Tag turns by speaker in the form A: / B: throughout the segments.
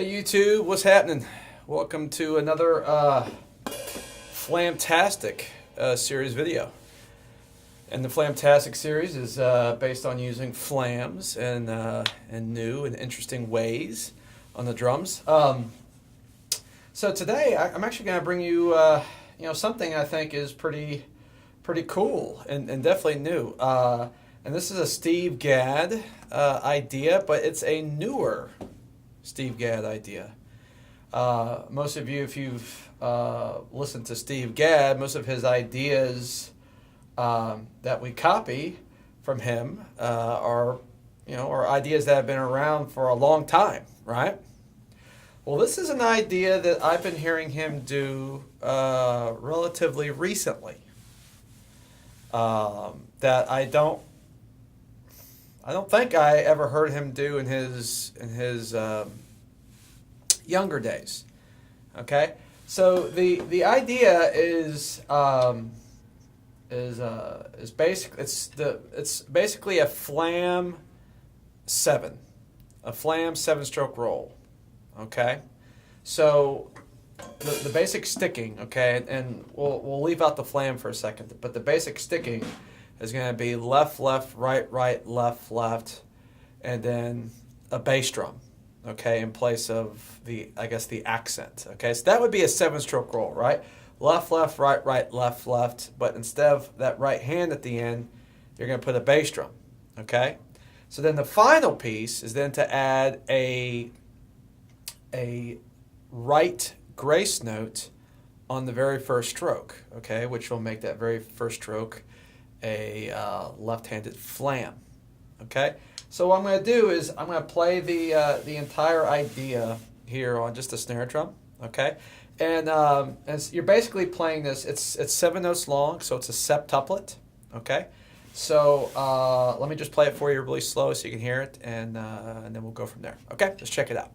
A: Hey YouTube, what's happening? Welcome to another Flamtastic series video. And the Flamtastic series is based on using flams and new and interesting ways on the drums. So today I'm actually going to bring you something I think is pretty cool and definitely new. And this is a Steve Gadd idea, but it's a newer Steve Gadd idea. Most of you, if you've listened to Steve Gadd, most of his ideas that we copy from him are ideas that have been around for a long time, right? Well, this is an idea that I've been hearing him do relatively recently. That I don't think I ever heard him do in his younger days. Okay, so the idea is basic. It's basically a Flam 7, a Flam 7-stroke roll. Okay, so the basic sticking. Okay, and we'll leave out the Flam for a second, but the basic sticking is going to be left, left, right, right, left, left, and then a bass drum, okay, in place of the accent, okay? So that would be a 7-stroke roll, right? Left, left, right, right, left, left, but instead of that right hand at the end, you're going to put a bass drum, okay? So then the final piece is then to add a right grace note on the very first stroke, okay, which will make that very first stroke a left-handed flam. Okay, so what I'm going to do is I'm going to play the entire idea here on just a snare drum. Okay, and as you're basically playing this, it's 7 notes long, so it's a septuplet. Okay, so let me just play it for you really slow so you can hear it, and then we'll go from there. Okay, let's check it out.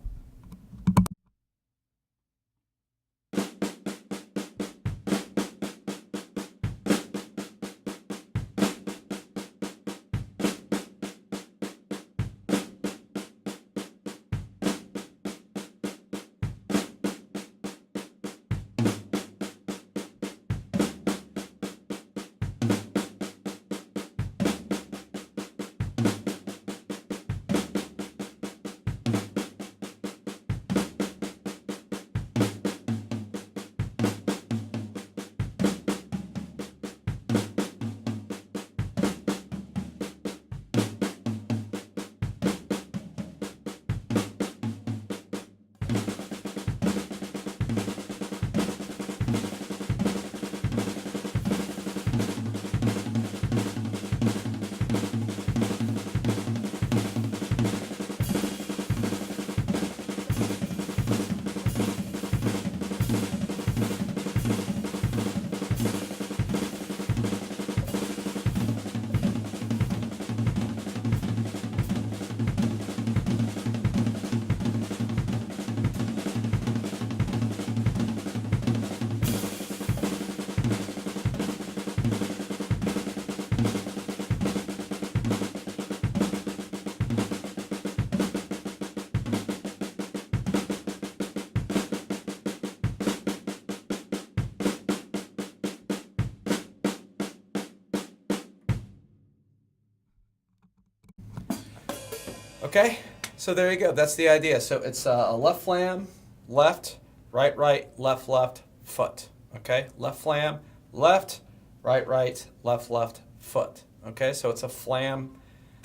A: Okay, so there you go. That's the idea. So it's a left flam, left, right, right, left, left, foot. Okay, left flam, left, right, right, left, left, foot. Okay, so it's a Flam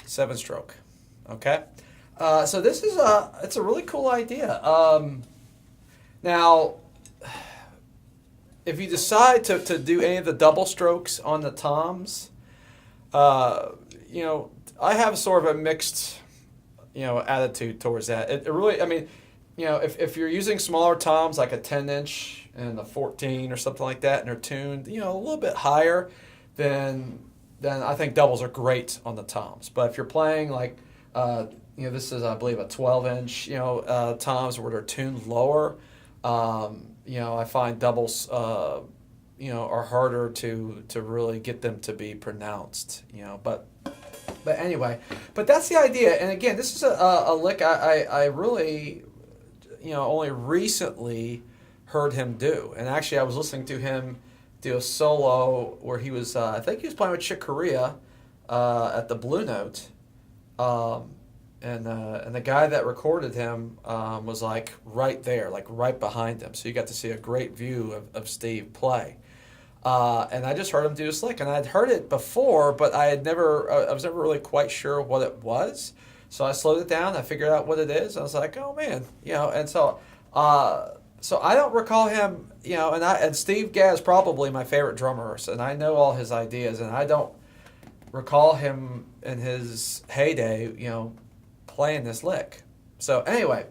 A: 7-stroke. Okay, so this is it's a really cool idea. Now, if you decide to do any of the double strokes on the toms, I have sort of a mixed attitude towards that. It really, I mean, if you're using smaller toms like a 10-inch and a 14 or something like that, and they're tuned, a little bit higher, then I think doubles are great on the toms. But if you're playing like, this is, I believe, a 12-inch, toms where they're tuned lower, I find doubles, are harder to really get them to be pronounced, But anyway, but that's the idea. And again, this is a lick I really, only recently heard him do. And actually, I was listening to him do a solo where he was, I think he was playing with Chick Corea at the Blue Note. And the guy that recorded him was like right there, like right behind him. So you got to see a great view of Steve play. And I just heard him do a slick, and I'd heard it before, but I was never really quite sure what it was. So I slowed it down. I figured out what it is. I was like, oh man, and so I don't recall him, and Steve Gadd is probably my favorite drummer, and I know all his ideas, and I don't recall him in his heyday, playing this lick. So anyway,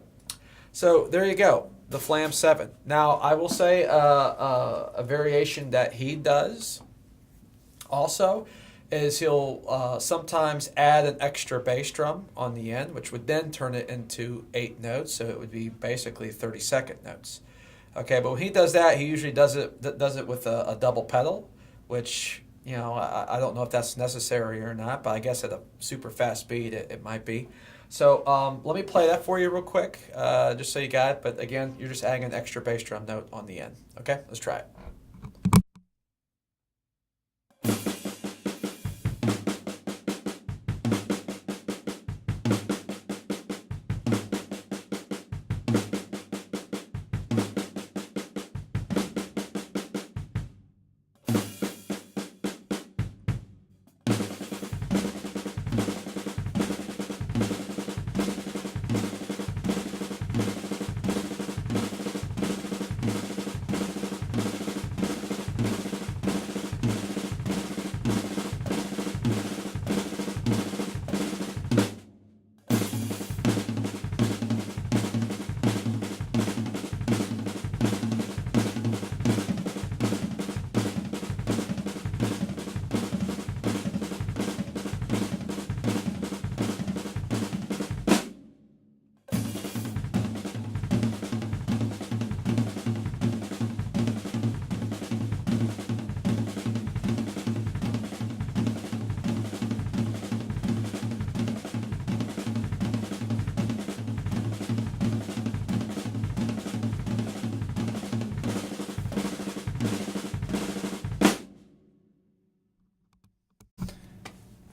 A: so there you go, the Flam 7. Now I will say a variation that he does also is he'll sometimes add an extra bass drum on the end, which would then turn it into 8 notes, so it would be basically 30-second notes. Okay, but when he does that, he usually does it with a double pedal, which I don't know if that's necessary or not, but I guess at a super fast speed it might be. So let me play that for you real quick, just so you got it. But again, you're just adding an extra bass drum note on the end. Okay, let's try it.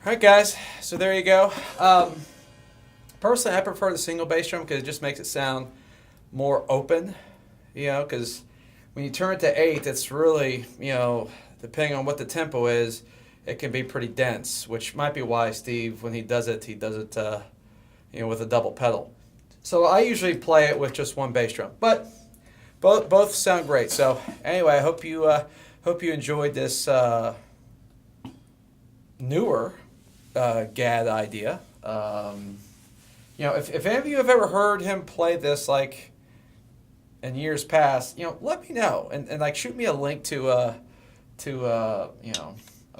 A: All right, guys, so there you go. Personally, I prefer the single bass drum because it just makes it sound more open, because when you turn it to 8, it's really, depending on what the tempo is, it can be pretty dense, which might be why Steve, when he does it with a double pedal. So I usually play it with just one bass drum, but both sound great. So anyway, I hope you enjoyed this newer Gadd idea. If any of you have ever heard him play this like in years past, let me know and like shoot me a link to a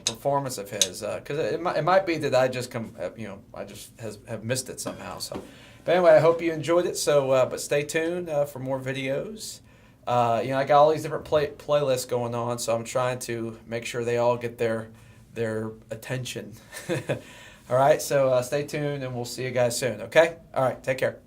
A: performance of his, because it might be that I just have missed it somehow. So, but anyway, I hope you enjoyed it. So, but stay tuned for more videos. I got all these different playlists going on, so I'm trying to make sure they all get their attention. All right, so stay tuned, and we'll see you guys soon, okay? All right, take care.